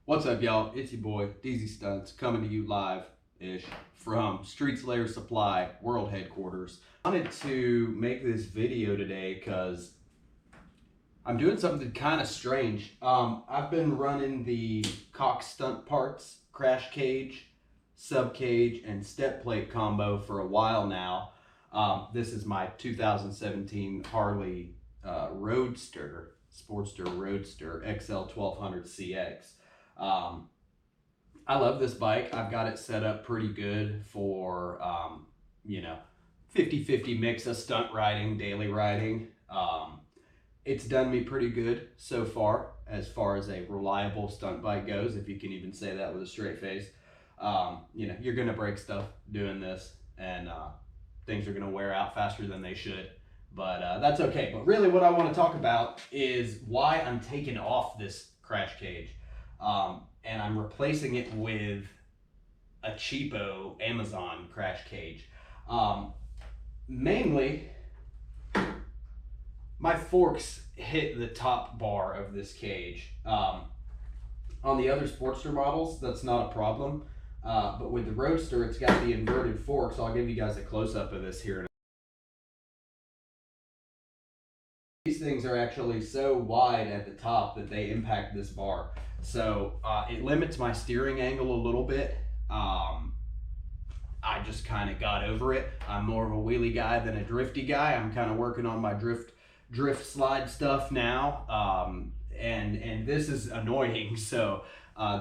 What's up, y'all? It's your boy, Deezystunts, coming to you live-ish from Street Slayer Supply World Headquarters. I wanted to make this video today because I'm doing something kind of strange. I've been running the Cox Stunt parts, crash cage, sub cage, and step plate combo for a while now. This is my 2017 Harley Roadster, Sportster Roadster XL 1200 CX. I love this bike. I've got it set up pretty good for, 50-50 mix of stunt riding, daily riding. It's done me pretty good so far as a reliable stunt bike goes, if you can even say that with a straight face. You're going to break stuff doing this, and things are going to wear out faster than they should. But that's okay. But really what I want to talk about is why I'm taking off this crash cage. And I'm replacing it with a cheapo Amazon crash cage. Mainly, my forks hit the top bar of this cage. On the other Sportster models, that's not a problem. But with the Roadster, it's got the inverted forks. I'll give you guys a close-up of this here. These things are actually so wide at the top that they impact this bar. So it limits my steering angle a little bit. I just kind of got over it. I'm more of a wheelie guy than a drifty guy. I'm kind of working on my drift slide stuff now. And this is annoying. So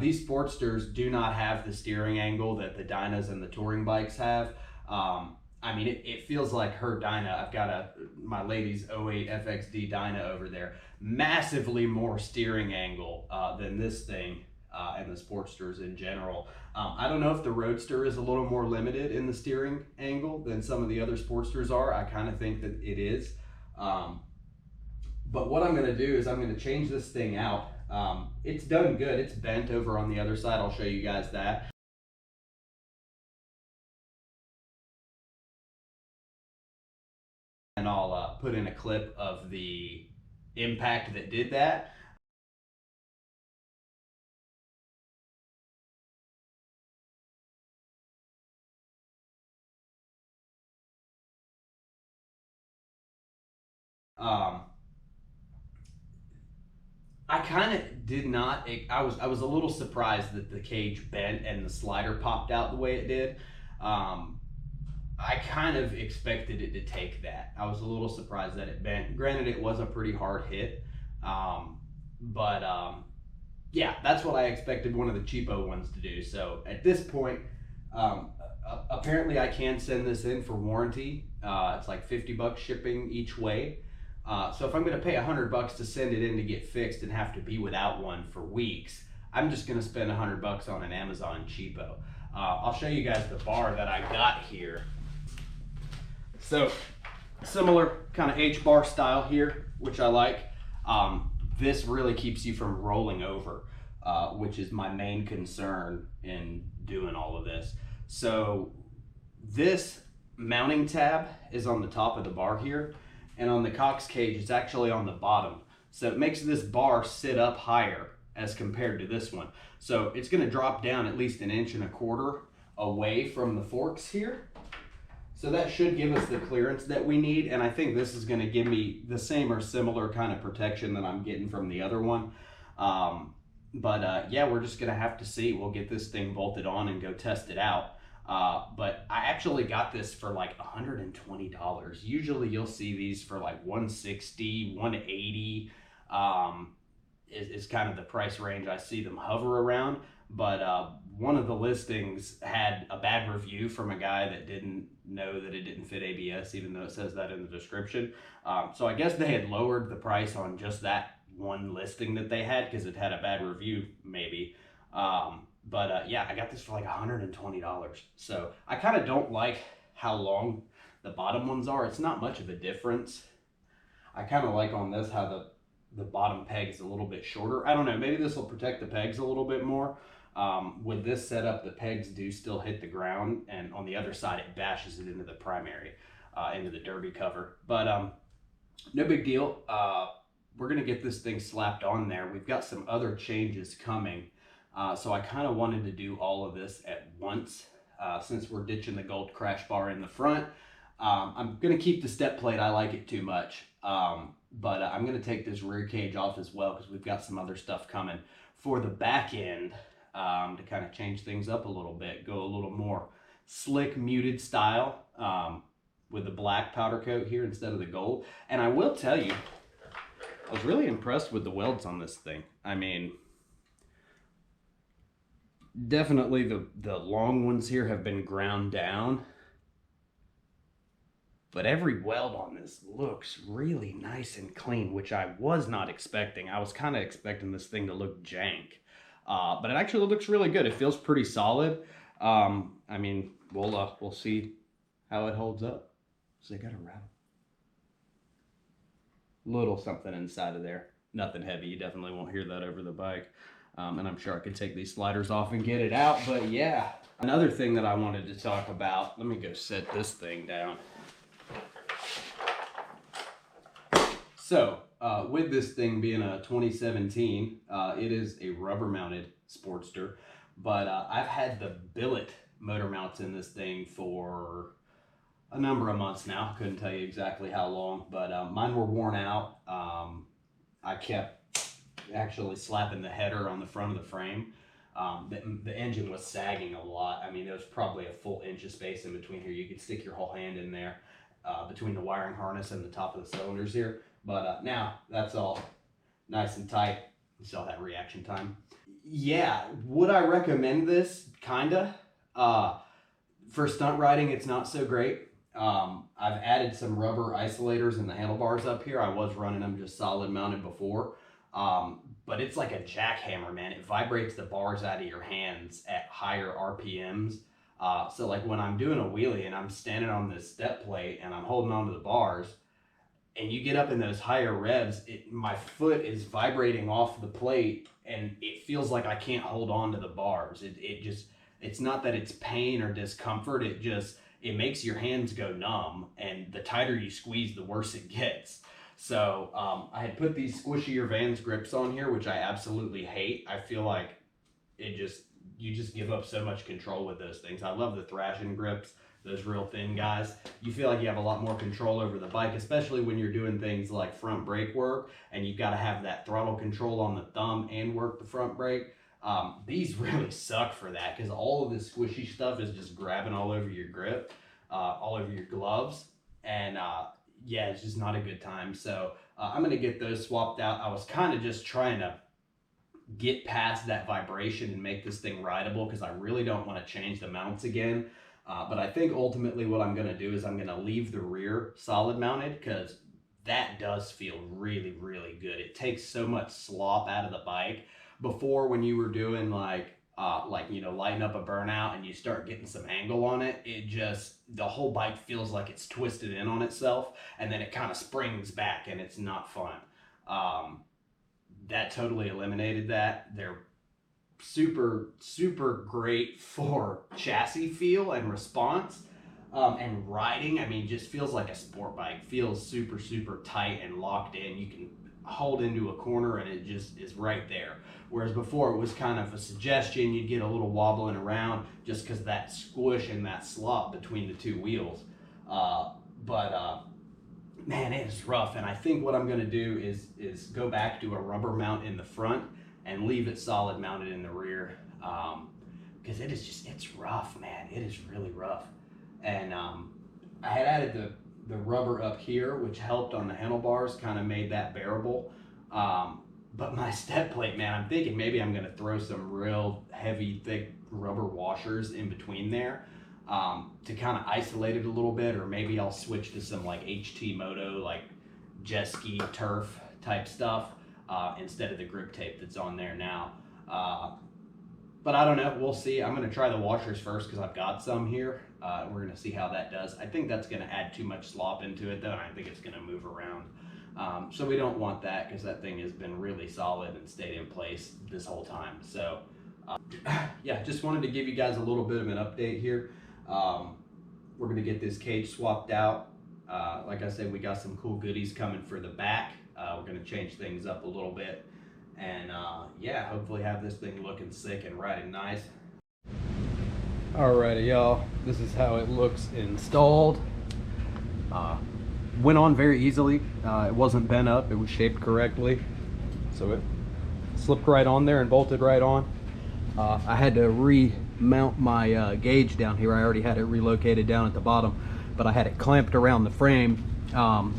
these Sportsters do not have the steering angle that the Dynas and the touring bikes have. I mean, it feels like her Dyna. I've got my lady's 08 FXD Dyna over there. Massively more steering angle than this thing and the Sportsters in general. I don't know if the Roadster is a little more limited in the steering angle than some of the other Sportsters are. I kind of think that it is. But what I'm going to do is I'm going to change this thing out. It's done good. It's bent over on the other side. I'll show you guys that. And I'll put in a clip of the impact that did that. I kind of did not. I was a little surprised that the cage bent and the slider popped out the way it did. I kind of expected it to take that. I was a little surprised that it bent. Granted, it was a pretty hard hit, yeah, that's what I expected one of the cheapo ones to do. So at this point, apparently I can send this in for warranty. It's like $50 shipping each way. So if I'm going to pay $100 to send it in to get fixed and have to be without one for weeks, I'm just going to spend $100 on an Amazon cheapo. I'll show you guys the bar that I got here. So similar kind of H-bar style here, which I like. This really keeps you from rolling over, which is my main concern in doing all of this. So this mounting tab is on the top of the bar here, and on the Cox cage it's actually on the bottom. So it makes this bar sit up higher as compared to this one. So it's going to drop down at least 1.25 inches away from the forks here. So that should give us the clearance that we need, and I think this is going to give me the same or similar kind of protection that I'm getting from the other one. Yeah, we're just going to have to see. We'll get this thing bolted on and go test it out. But I actually got this for like $120. Usually you'll see these for like $160, $180 is kind of the price range I see them hover around. But one of the listings had a bad review from a guy that didn't know that it didn't fit ABS, even though it says that in the description. So I guess they had lowered the price on just that one listing that they had because it had a bad review, maybe. Yeah, I got this for like $120. So I kind of don't like how long the bottom ones are. It's not much of a difference. I kind of like on this how the bottom peg is a little bit shorter. I don't know, maybe this will protect the pegs a little bit more. With this setup, the pegs do still hit the ground, and on the other side it bashes it into the primary, into the derby cover. But no big deal. We're gonna get this thing slapped on there. We've got some other changes coming So I kind of wanted to do all of this at once since we're ditching the gold crash bar in the front. I'm going to keep the step plate. I like it too much. But I'm going to take this rear cage off as well because we've got some other stuff coming for the back end to kind of change things up a little bit, go a little more slick muted style with the black powder coat here instead of the gold. And I will tell you, I was really impressed with the welds on this thing. I mean, definitely the long ones here have been ground down, but every weld on this looks really nice and clean, which I was not expecting. I was kind of expecting this thing to look jank, but it actually looks really good. It feels pretty solid. I mean, we'll see how it holds up. So they got a rattle. Little something inside of there. Nothing heavy. You definitely won't hear that over the bike. And I'm sure I could take these sliders off and get it out. But yeah, another thing that I wanted to talk about. Let me go set this thing down. So with this thing being a 2017, it is a rubber mounted Sportster. But I've had the billet motor mounts in this thing for a number of months now. Couldn't tell you exactly how long, but mine were worn out. I kept actually slapping the header on the front of the frame. The engine was sagging a lot. I mean, there was probably a full inch of space in between here. You could stick your whole hand in there between the wiring harness and the top of the cylinders here. But now that's all nice and tight. You saw that reaction time. Yeah, would I recommend this? Kinda. For stunt riding, it's not so great. I've added some rubber isolators in the handlebars up here. I was running them just solid mounted before. But it's like a jackhammer, man. It vibrates the bars out of your hands at higher RPMs. So like when I'm doing a wheelie and I'm standing on this step plate and I'm holding onto the bars, and you get up in those higher revs, my foot is vibrating off the plate and it feels like I can't hold on to the bars. It's not that it's pain or discomfort. It makes your hands go numb, and the tighter you squeeze, the worse it gets. So I had put these squishier Vans grips on here, which I absolutely hate. I feel like you just give up so much control with those things. I love the thrashing grips, those real thin guys. You feel like you have a lot more control over the bike, especially when you're doing things like front brake work, and you've got to have that throttle control on the thumb and work the front brake. These really suck for that because all of this squishy stuff is just grabbing all over your grip, all over your gloves, and yeah, it's just not a good time. So I'm going to get those swapped out. I was kind of just trying to get past that vibration and make this thing rideable because I really don't want to change the mounts again. But I think ultimately what I'm going to do is I'm going to leave the rear solid mounted because that does feel really, really good. It takes so much slop out of the bike. Before, when you were doing like lighting up a burnout and you start getting some angle on it, the whole bike feels like it's twisted in on itself, and then it kind of springs back and it's not fun. That totally eliminated that. They're super, super great for chassis feel and response, and riding. I mean, just feels like a sport bike. Feels super, super tight and locked in. You can hold into a corner and it just is right there. Whereas before it was kind of a suggestion. You'd get a little wobbling around just because that squish and that slop between the two wheels. Man, it is rough. And I think what I'm going to do is go back to a rubber mount in the front and leave it solid mounted in the rear, because it's rough, man. It is really rough. And I had added the rubber up here, which helped on the handlebars, kind of made that bearable. But my step plate, man, I'm thinking maybe I'm going to throw some real heavy, thick rubber washers in between there to kind of isolate it a little bit, or maybe I'll switch to some like HT Moto, like jet ski turf type stuff instead of the grip tape that's on there now. But I don't know. We'll see. I'm going to try the washers first because I've got some here. We're going to see how that does. I think that's going to add too much slop into it, though, and I think it's going to move around. So we don't want that because that thing has been really solid and stayed in place this whole time. So yeah, just wanted to give you guys a little bit of an update here. We're going to get this cage swapped out. Like I said, we got some cool goodies coming for the back. We're going to change things up a little bit. and yeah, hopefully have this thing looking sick and riding nice. Alrighty, y'all, this is how it looks installed. Went on very easily. It wasn't bent up, it was shaped correctly, so it slipped right on there and bolted right on. I had to remount my gauge down here. I already had it relocated down at the bottom, but I had it clamped around the frame.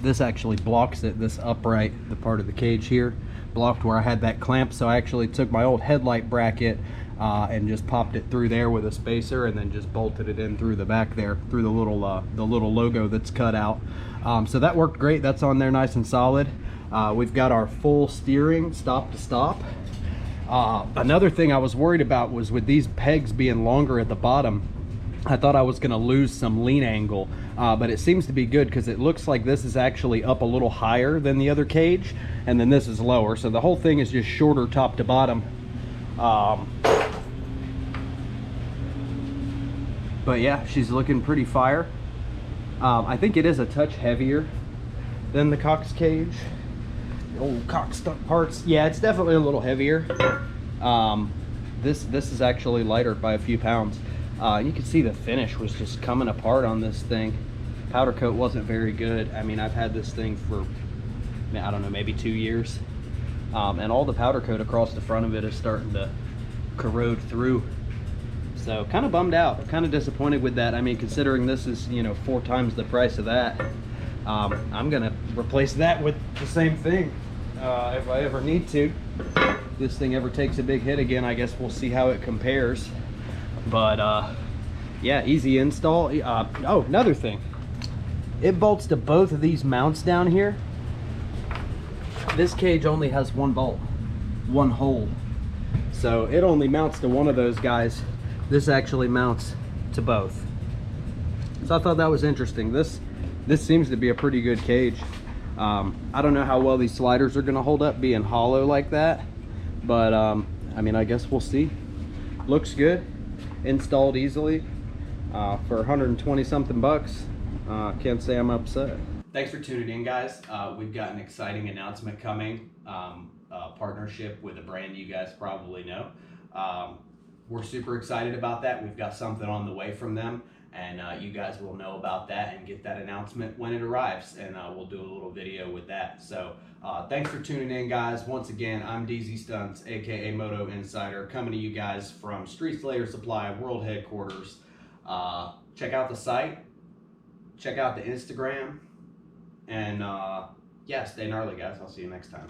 This actually blocks it, this upright, the part of the cage here, blocked where I had that clamp, so I actually took my old headlight bracket and just popped it through there with a spacer, and then just bolted it in through the back there, through the little logo that's cut out. So that worked great. That's on there nice and solid. We've got our full steering stop to stop. Another thing I was worried about was with these pegs being longer at the bottom, I thought I was going to lose some lean angle, but it seems to be good because it looks like this is actually up a little higher than the other cage, and then this is lower, so the whole thing is just shorter top to bottom. But yeah, she's looking pretty fire. I think it is a touch heavier than the Cox cage. The old Cox Stunt parts. Yeah, it's definitely a little heavier. This is actually lighter by a few pounds. You can see the finish was just coming apart on this thing. Powder coat wasn't very good. I mean, I've had this thing for, I don't know, maybe 2 years. And all the powder coat across the front of it is starting to corrode through. So kind of bummed out, kind of disappointed with that. I mean, considering this is, you know, 4 times the price of that. I'm gonna replace that with the same thing if I ever need to. If this thing ever takes a big hit again, I guess we'll see how it compares. But yeah, easy install. Oh, another thing, it bolts to both of these mounts down here. This cage only has one bolt, one hole, so it only mounts to one of those guys. This actually mounts to both, so I thought that was interesting. This seems to be a pretty good cage. I don't know how well these sliders are going to hold up being hollow like that, but I mean, I guess we'll see. Looks good, installed easily for 120 something bucks. Can't say I'm upset. Thanks for tuning in, guys. We've got an exciting announcement coming, a partnership with a brand you guys probably know. We're super excited about that. We've got something on the way from them, and you guys will know about that and get that announcement when it arrives, and we'll do a little video with that. So thanks for tuning in, guys. Once again, I'm Deezystunts, aka Moto Insider, coming to you guys from Street Slayer Supply World Headquarters. Check out the site, check out the Instagram, and yeah, stay gnarly, guys. I'll see you next time.